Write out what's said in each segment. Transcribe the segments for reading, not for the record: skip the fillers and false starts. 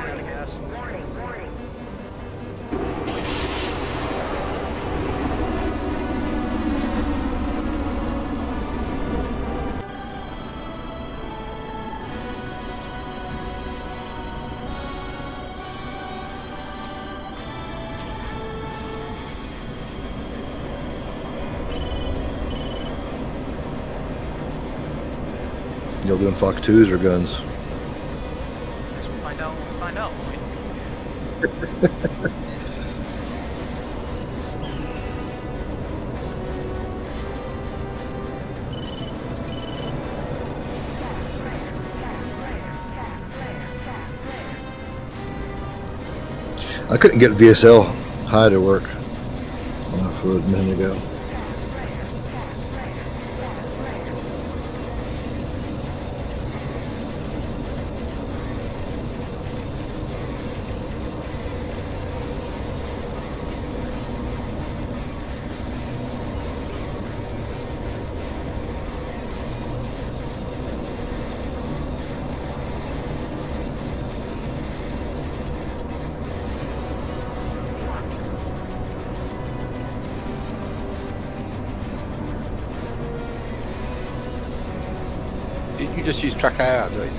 running out of gas. Y'all doing Fox 2s or guns? I guess we'll find out when we find out, won't we? I couldn't get VSL high to work when I flew it a minute ago. You just use track IR, don't you?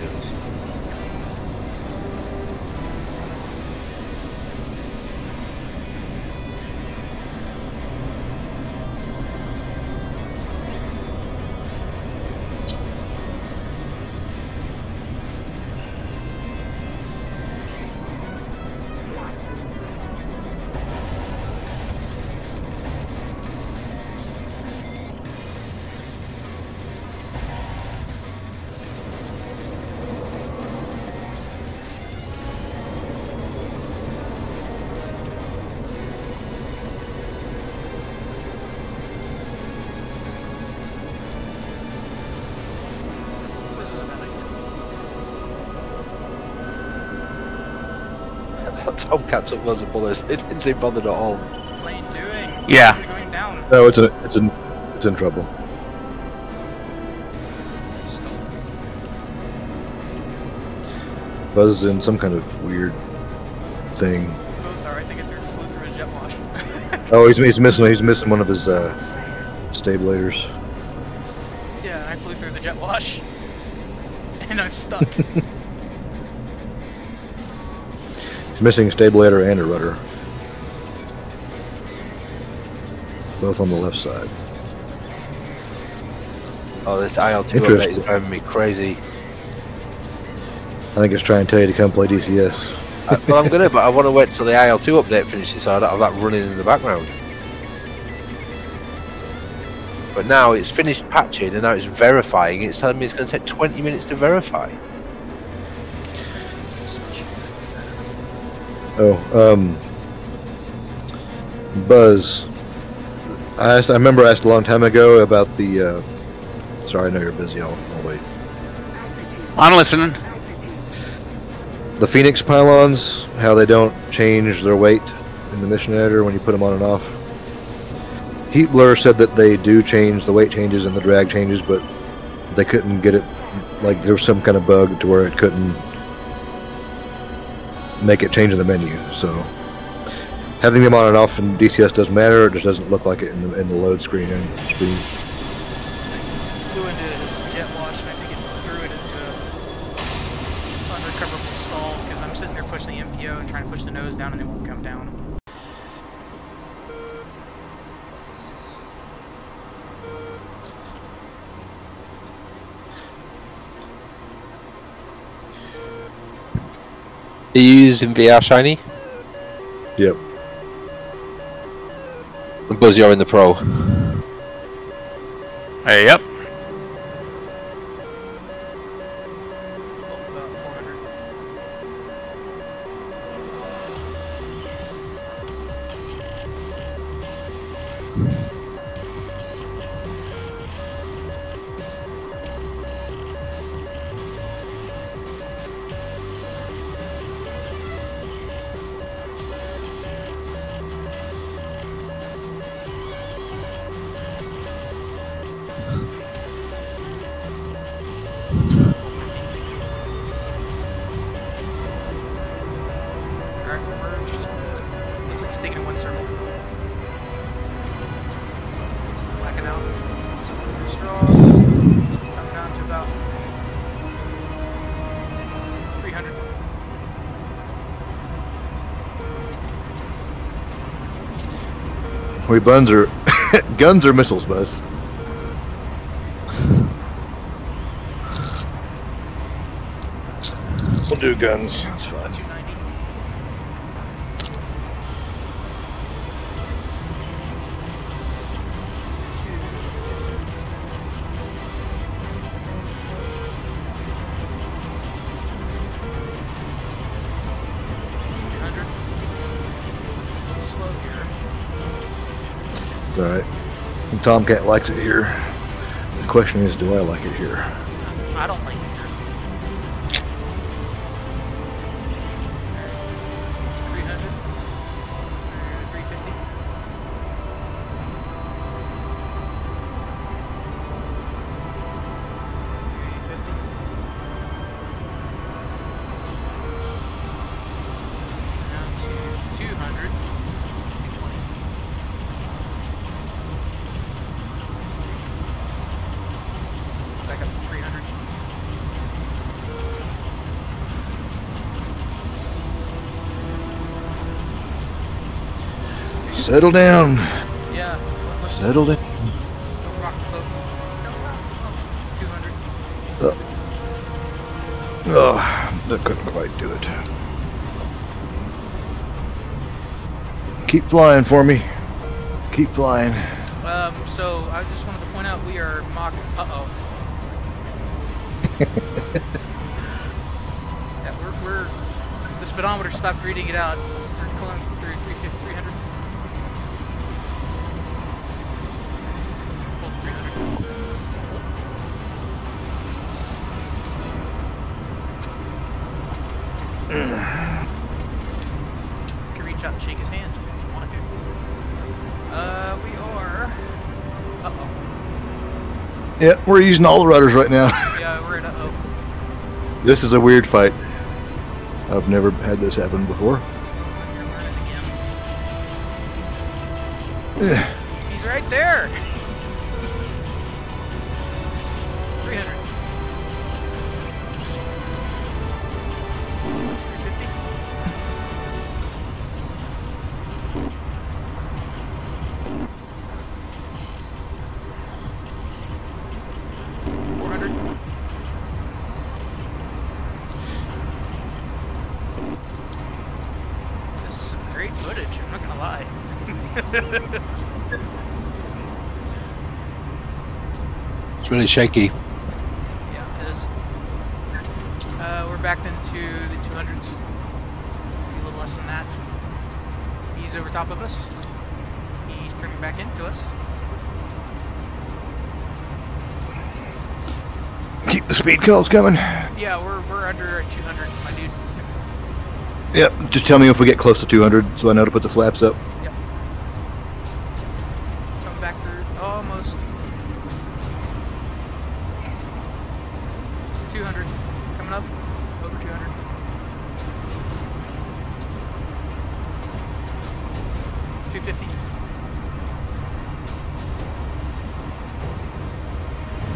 Tomcat took loads of bullets. It didn't seem bothered at all. Plane doing? Yeah. Going down. No, it's in trouble. Buzz is in some kind of weird thing. Both are. I think it flew through his jet wash. Oh, he's missing one of his stabilators. Yeah, I flew through the jet wash, and I'm stuck. He's missing a stabilator and a rudder. Both on the left side. Oh, this IL2 update is driving me crazy. I think it's trying to tell you to come play DCS. Well, I'm gonna, but I want to wait till the IL2 update finishes so I don't have that running in the background. But now it's finished patching and now it's verifying. It's telling me it's going to take 20 minutes to verify. Oh, Buzz. I remember I asked a long time ago about the. Sorry, I know you're busy. I'll wait. I'm listening. The Phoenix pylons, how they don't change their weight in the mission editor when you put them on and off. Heat Blur said that they do change, the weight changes and the drag changes, but they couldn't get it, like there was some kind of bug to where it couldn't make it change in the menu. So having them on and off in DCS doesn't matter, it just doesn't look like it in the load screen and screen. Flew into his jet wash and I think it threw it into an unrecoverable stall because I'm sitting there pushing the MPO and trying to push the nose down and it won't come down. Are you using VR Shiny? Yep. And Buzz, you're in the Pro. Hey, yep. About 400. Just taking one circle. Blacking out. Super strong. Coming down to about 300. We buns are guns or missiles, Buzz? We'll do guns. That's fine. 290. Slow here. It's alright. Tomcat likes it here. The question is, do I like it here? I don't like it here. 300. 350. Down to 200. Back up to 300. Settle down. Yeah. Settle down. Don't rock the boat. Don't rock the boat. 200. Oh, that couldn't quite do it. Keep flying for me. Keep flying. So I just wanted to point out we are Mach. Uh-oh. Yeah, we're. The speedometer stopped reading it out. We're going through 350, 300. Hold 300. You can reach out and shake his hand if you want to. We are. Uh-oh. Yeah, we're using all the rudders right now. Yeah, we're at uh-oh. This is a weird fight. I've never had this happen before. You're learning again. Yeah. He's right there. 300. 350. This is some great footage, I'm not gonna lie. It's really shaky. Yeah, it is. We're back into the 200s. Maybe a little less than that. He's over top of us. He's turning back into us. Keep the speed calls coming. Yeah, we're under 200, my dude. Yep, just tell me if we get close to 200 so I know to put the flaps up. Yep. Coming back through, almost. 200, coming up, over 200. 250.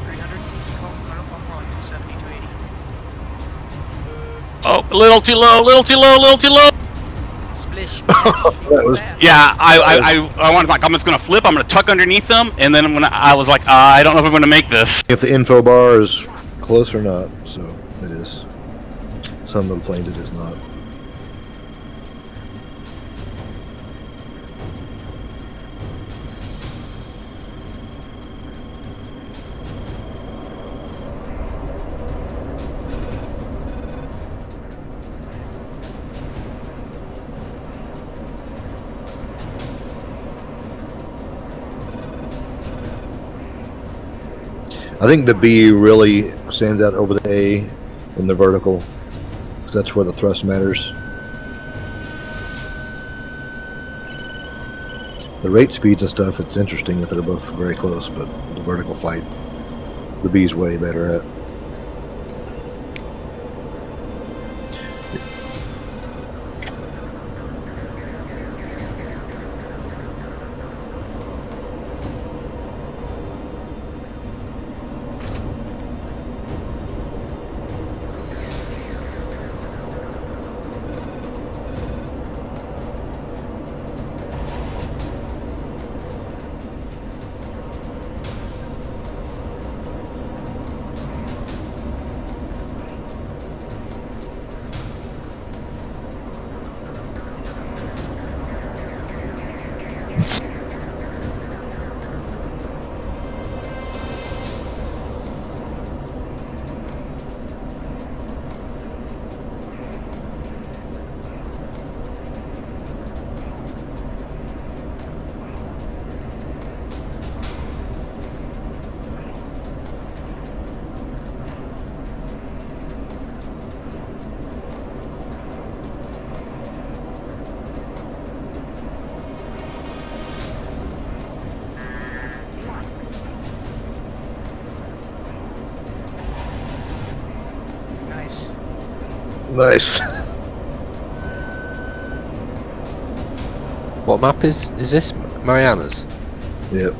300. Oh, I'm rolling 270, 280. Oh, a little too low, little too low, little too low. Splish. That was- Yeah, I wanted, like, I'm just gonna flip. I'm gonna tuck underneath them, and then when I was like, I don't know if I'm gonna make this. If the info bar is close or not, so it is. Some of the planes it is not. I think the B really stands out over the A in the vertical, because that's where the thrust matters. The rate speeds and stuff, it's interesting that they're both very close, but the vertical fight, the B's way better at. Nice. What map is this? Mariana's? Yep.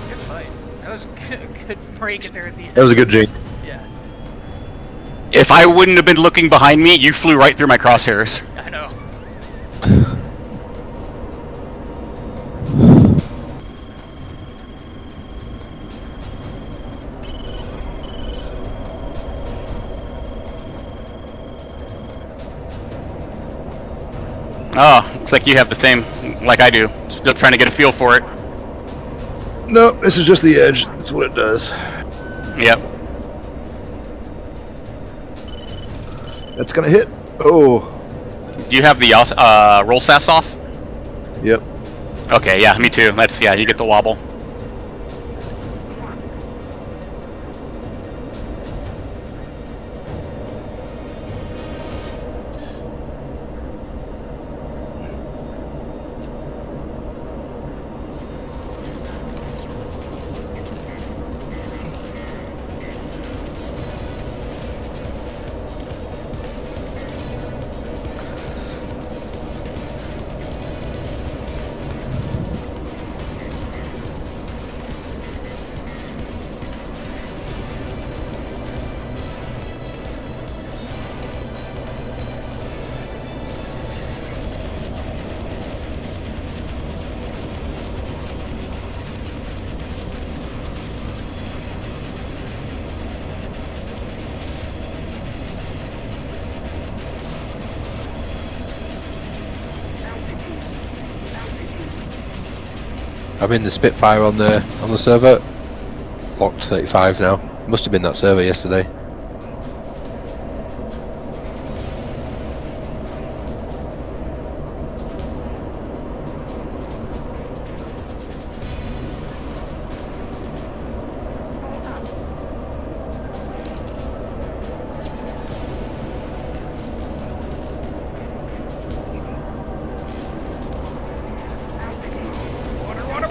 Good fight. That was a good break at there at the end. That was a good jink. Yeah, If I wouldn't have been looking behind me, you flew right through my crosshairs. I know. Oh, looks like you have the same, like I do. Still trying to get a feel for it. Nope, this is just the edge. That's what it does. Yep. That's gonna hit. Oh. Do you have the roll sass off? Yep. Okay, yeah, me too. That's, yeah, you get the wobble. I'm in the Spitfire on the server. Locked 35 now. Must have been that server yesterday.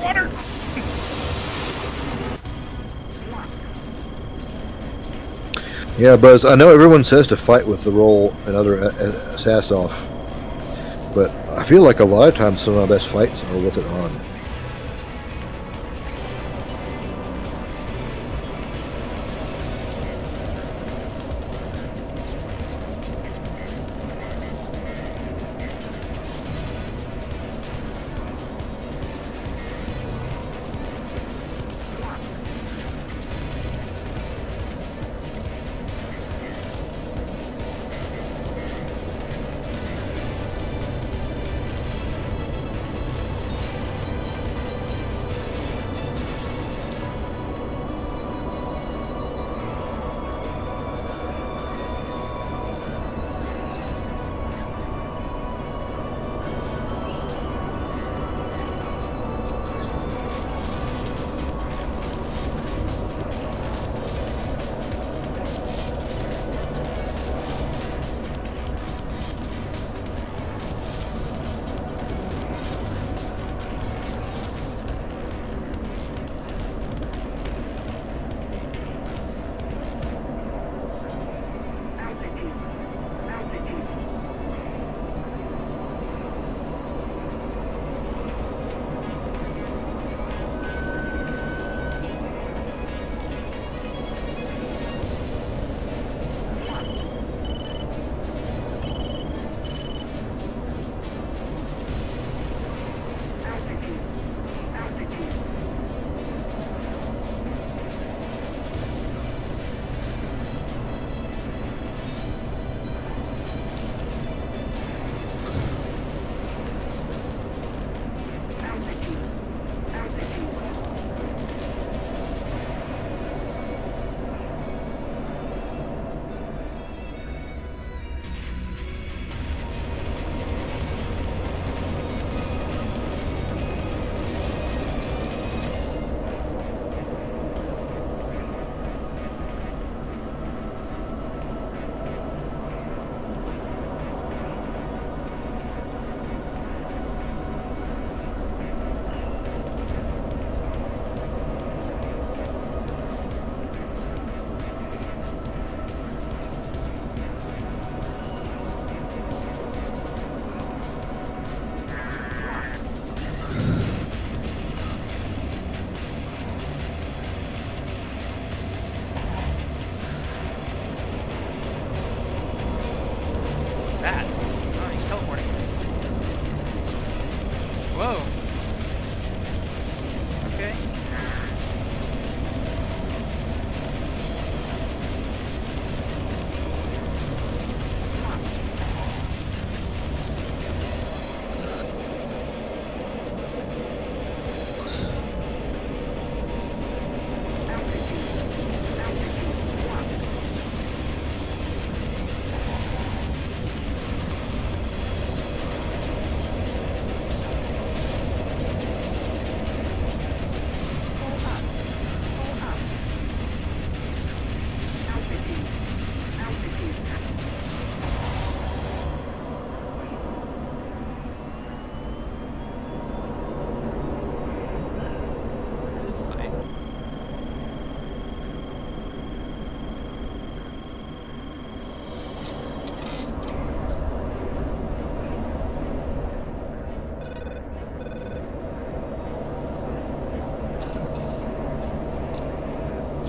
Water! Yeah, Buzz, I know everyone says to fight with the roll and other sass off, but I feel like a lot of times some of my best fights are with it on.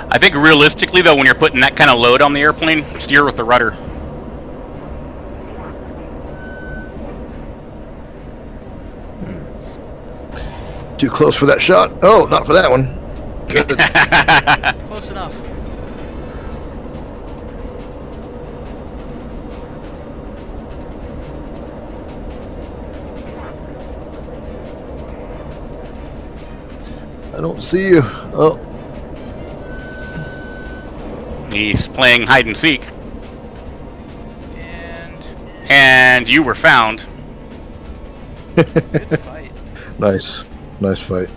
I think realistically though, when you're putting that kind of load on the airplane, steer with the rudder. Too close for that shot. Oh, not for that one. Close enough. I don't see you. Oh. He's playing hide and seek. And And you were found. good fight. Nice. Nice fight.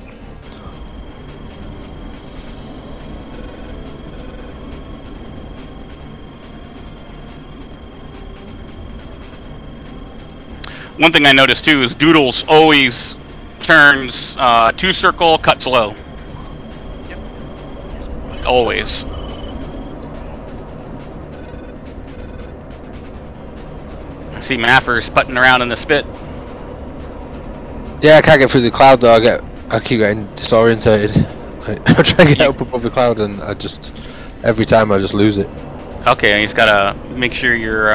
One thing I noticed too is Doodles always turns 2-circle, cuts low. Yep. Always. I see Maffer's putting around in the spit. Yeah, I can't get through the cloud though. I keep getting disorientated. I try to get up above the cloud and every time I just lose it. Okay, and he's gotta make sure your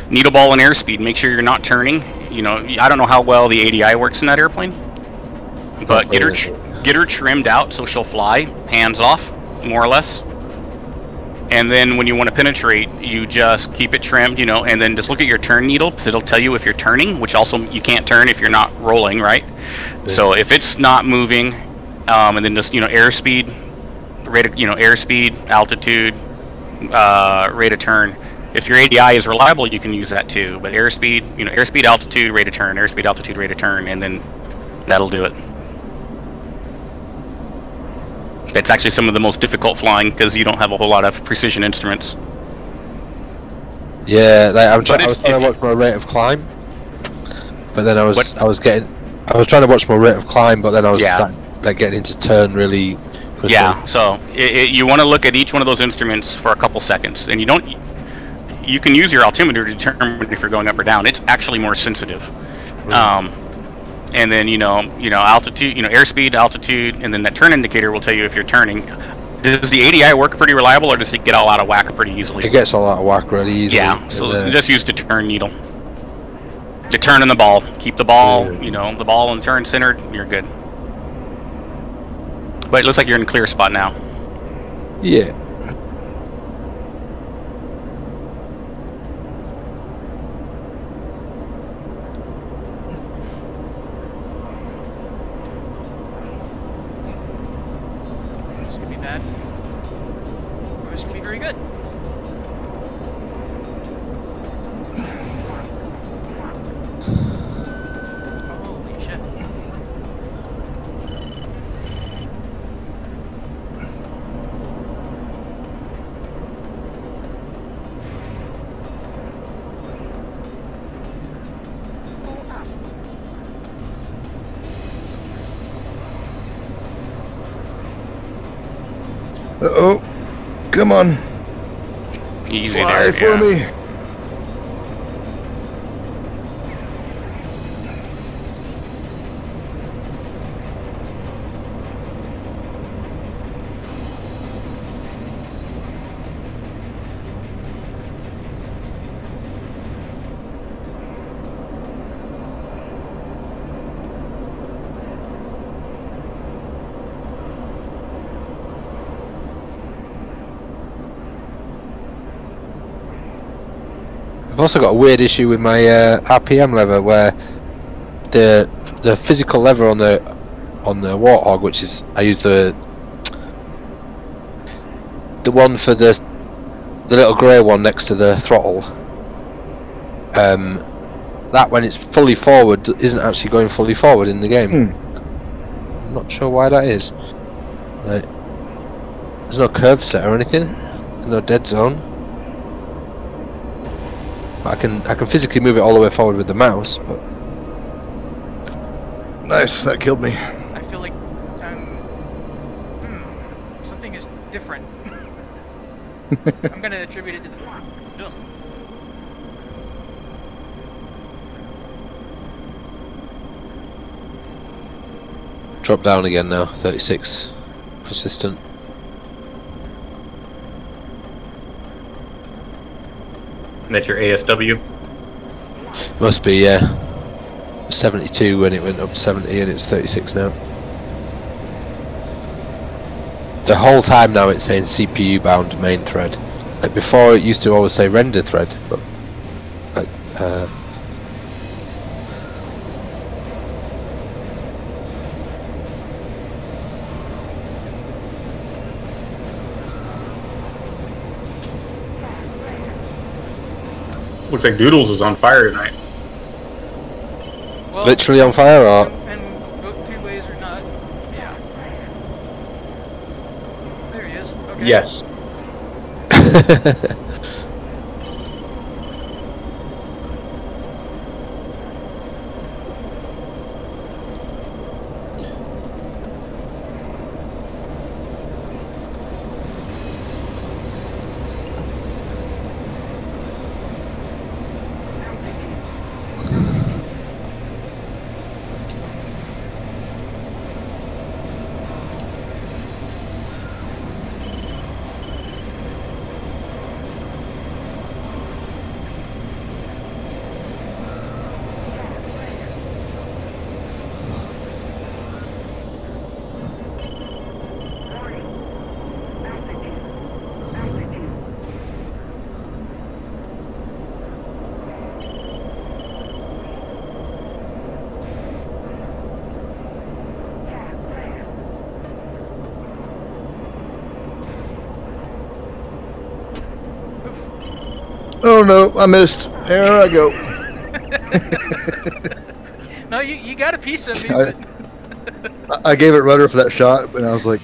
needle ball and airspeed. Make sure you're not turning. You know, I don't know how well the ADI works in that airplane, but get her trimmed out so she'll fly, hands off, more or less. And then when you want to penetrate, you just keep it trimmed, you know, and then just look at your turn needle because it'll tell you if you're turning, which also you can't turn if you're not rolling, right? Yeah. So if it's not moving, and then just, you know, airspeed, rate of, you know, airspeed, altitude, rate of turn. If your ADI is reliable, you can use that too. But airspeed, you know, airspeed, altitude, rate of turn, airspeed, altitude, rate of turn, and then that'll do it. It's actually some of the most difficult flying because you don't have a whole lot of precision instruments. Yeah, like I was trying to watch my rate of climb, but then I was trying to watch my rate of climb, but then I was like getting into turn really quickly. Yeah, so you want to look at each one of those instruments for a couple seconds, and you can use your altimeter to determine if you're going up or down. It's actually more sensitive. And then you know altitude, you know, airspeed, altitude, and then that turn indicator will tell you if you're turning. Does the ADI work pretty reliable, or does it get all out of whack pretty easily? It gets all out of whack really easily. Yeah, so just use the turn needle. The turn and the ball. Keep the ball, you know, the ball and turn centered. You're good. But it looks like you're in a clear spot now. Yeah. This could be bad. Or this could be very good. Holy shit. Uh-oh. Come on. Easy Fly there, for me. I've also got a weird issue with my RPM lever where the physical lever on the Warthog, which is I use the one for the little grey one next to the throttle. That when it's fully forward isn't actually going fully forward in the game. I'm not sure why that is. Like, there's no curve set or anything. There's no dead zone. I can physically move it all the way forward with the mouse, but Nice, that killed me. I feel like something is different. I'm gonna attribute it to the drop down again now. 36 persistent. And that's your ASW. Must be, yeah. 72 when it went up to 70, and it's 36 now. The whole time now it's saying CPU bound main thread. Like before, it used to always say render thread, but like, Looks like Doodles is on fire tonight. Well, literally on fire, or and both two ways or not. Yeah. There he is. Okay. Yes. Oh no, I missed. There I go. No, you got a piece of me, but I gave it rudder for that shot, and I was like,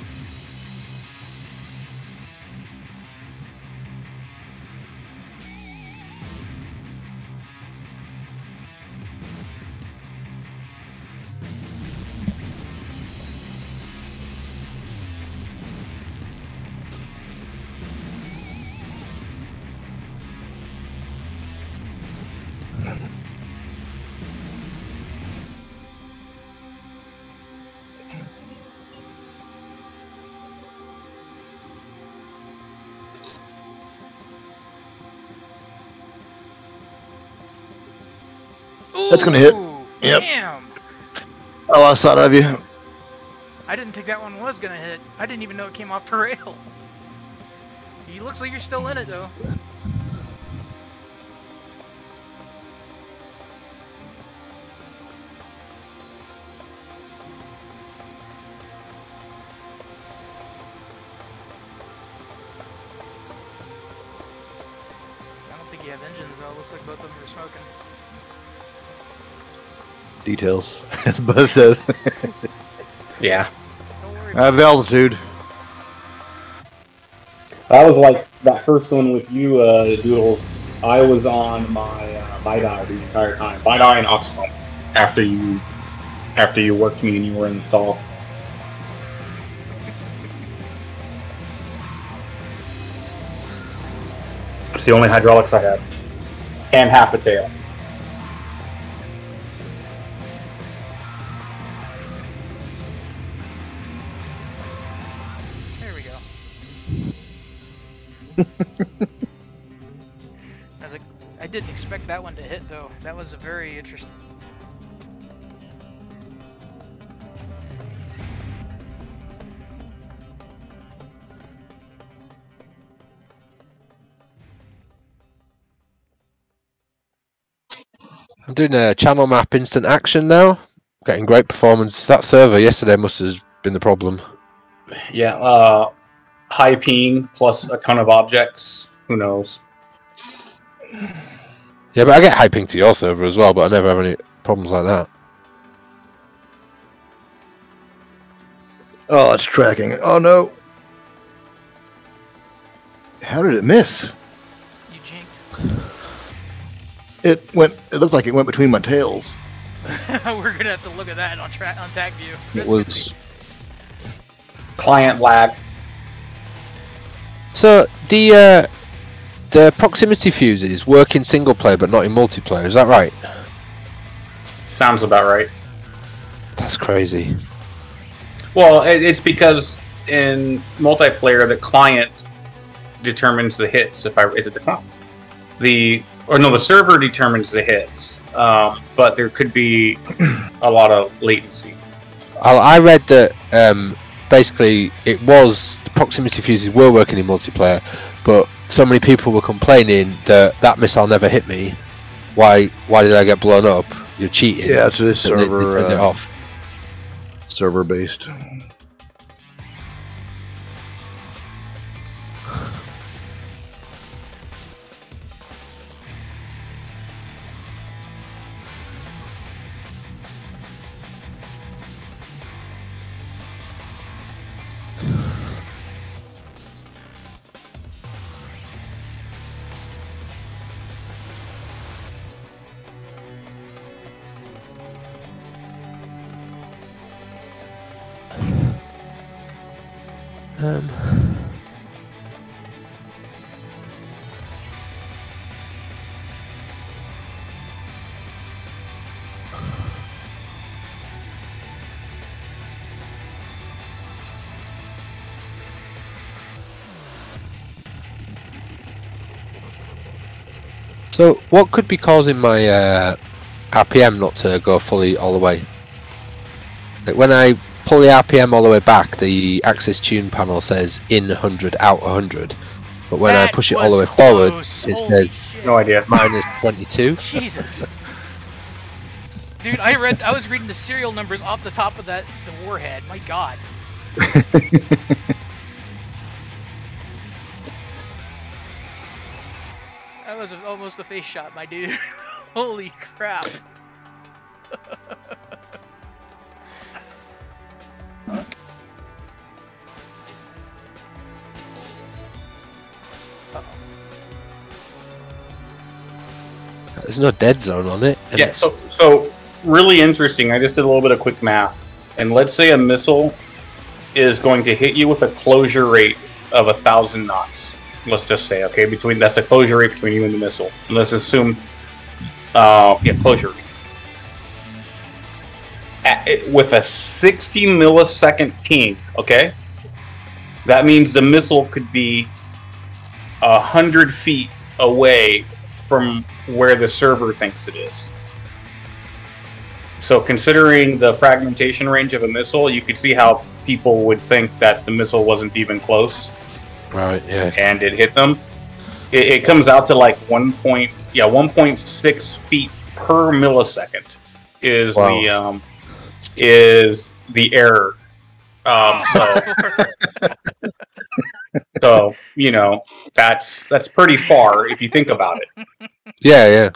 that's gonna hit. Ooh, Yep. Damn. I lost sight of you. I didn't think that one was gonna hit. I didn't even know it came off the rail. He looks like you're still in it though. I don't think you have engines though. Looks like both of them are smoking. Details, as Buzz says. Yeah. Don't worry. I have altitude. That was like that first one with you, Doodles. I was on my BiDi the entire time. BiDi and Oxfam. After you worked me and you were in the stall. It's the only hydraulics I have. And half a tail. There we go. I didn't expect that one to hit though. That was a very interesting. I'm doing a channel map instant action now. Getting great performance. That server yesterday must have been the problem. Yeah, high ping plus a ton of objects. Who knows? Yeah, but I get high ping to your server as well, but I never have any problems like that. Oh, it's tracking. Oh no. How did it miss? You jinked. It looks like it went between my tails. We're gonna have to look at that on tag view. It That's was. Client lag. So the proximity fuses work in single player but not in multiplayer. Is that right? Sounds about right. That's crazy. Well, it's because in multiplayer the client determines the hits. Is it the client? The or no, the server determines the hits, but there could be a lot of latency. I read that basically the proximity fuses were working in multiplayer, but so many people were complaining that missile never hit me. Why did I get blown up? You're cheating. Yeah, it's this They server turned it off. server based. So what could be causing my RPM not to go fully all the way? Like when I pull the RPM all the way back, the Axis Tune panel says in 100, out 100. But when I push it all the way forward, it says No idea. minus 22. Jesus. Dude, I was reading the serial numbers off the top of the warhead. My God. That was almost a face shot, my dude. Holy crap. There's no dead zone on it. And Yeah, so really interesting. I just did a little bit of quick math. And let's say a missile is going to hit you with a closure rate of 1,000 knots. Let's just say, okay, that's a closure rate between you and the missile. And let's assume, closure rate. With a 60 millisecond ping, okay, that means the missile could be 100 feet away from where the server thinks it is. So considering the fragmentation range of a missile, you could see how people would think that the missile wasn't even close. Right, yeah. And it hit them. It comes out to like 1.6 feet per millisecond is the error. So you know that's pretty far if you think about it. Yeah, yeah.